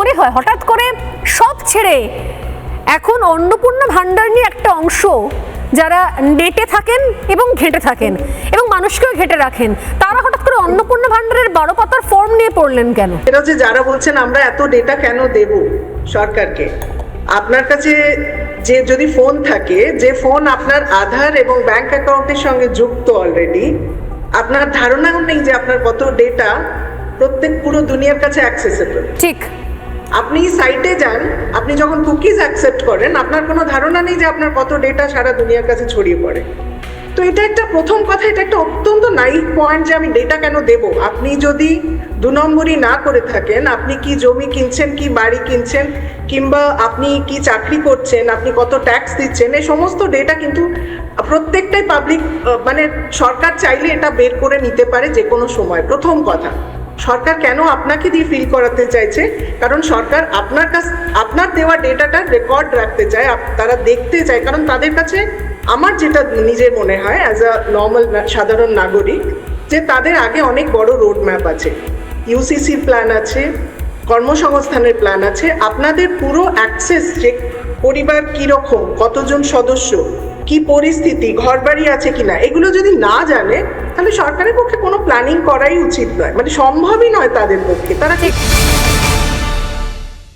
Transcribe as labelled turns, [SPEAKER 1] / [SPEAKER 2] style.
[SPEAKER 1] মনে হয় হঠাৎ করে সব ছেড়ে এখন অন্নপূর্ণা ভান্ডার নিয়ে একটা অংশ যারা নেটে থাকেন এবং ঘেঁটে থাকেন এবং মানুষকেও ঘেঁটে রাখেন, তারা হঠাৎ করে অন্নপূর্ণা ভান্ডারের 12 পাতার ফর্ম নিয়ে পড়লেন কেন?
[SPEAKER 2] এটা যে যারা বলছেন আমরা এত ডেটা কেন দেব সরকারকে, আপনার কাছে যে যদি ফোন থাকে, যে ফোন আপনার আধার এবং ব্যাংক অ্যাকাউন্টের সঙ্গে যুক্ত অলরেডি, আপনার ধারণাও নেই যে আপনার কত ডেটা প্রত্যেক পুরো দুনিয়ার কাছে অ্যাক্সেসেবল।
[SPEAKER 1] ঠিক,
[SPEAKER 2] আপনি সাইটে যান, আপনি যখন কুকিজ অ্যাকসেপ্ট করেন, আপনার কোনো ধারণা নেই যে আপনার কত ডেটা সারা দুনিয়ার কাছে ছড়িয়ে পড়ে। তো এটা একটা প্রথম কথা, এটা একটা অত্যন্ত নাইভ পয়েন্ট যে আমি ডেটা কেন দেব। আপনি যদি 2 নম্বরই না করে থাকেন, আপনি কি জমি কিনছেন, কি বাড়ি কিনছেন, কিংবা আপনি কি চাকরি করছেন, আপনি কত ট্যাক্স দিচ্ছেন, এই সমস্ত ডেটা কিন্তু প্রত্যেকটাই পাবলিক, মানে সরকার চাইলে এটা বের করে নিতে পারে যে কোনো সময়। প্রথম কথা, সরকার কেন আপনাকে দিয়ে ফিল করাতে চাইছে? কারণ সরকার আপনার দেওয়া ডেটাটার রেকর্ড রাখতে চায়, তারা দেখতে চায়। কারণ তাদের কাছে, আমার যেটা নিজের মনে হয় অ্যাজ আ নর্মাল সাধারণ নাগরিক, যে তাদের আগে অনেক বড় রোড ম্যাপ আছে, ইউসিসির প্ল্যান আছে, কর্মসংস্থানের প্ল্যান আছে। আপনাদের পুরো অ্যাক্সেস, যে পরিবার কীরকম, কতজন সদস্য, কি পরিস্থিতি, ঘরবাড়ি আছে কিনা, এগুলো যদি না জানে, তাহলে সরকারের পক্ষে কোনো প্ল্যানিং করাই উচিত নয়, মানে সম্ভবই নয় তাদের পক্ষে। তারা
[SPEAKER 1] ঠিক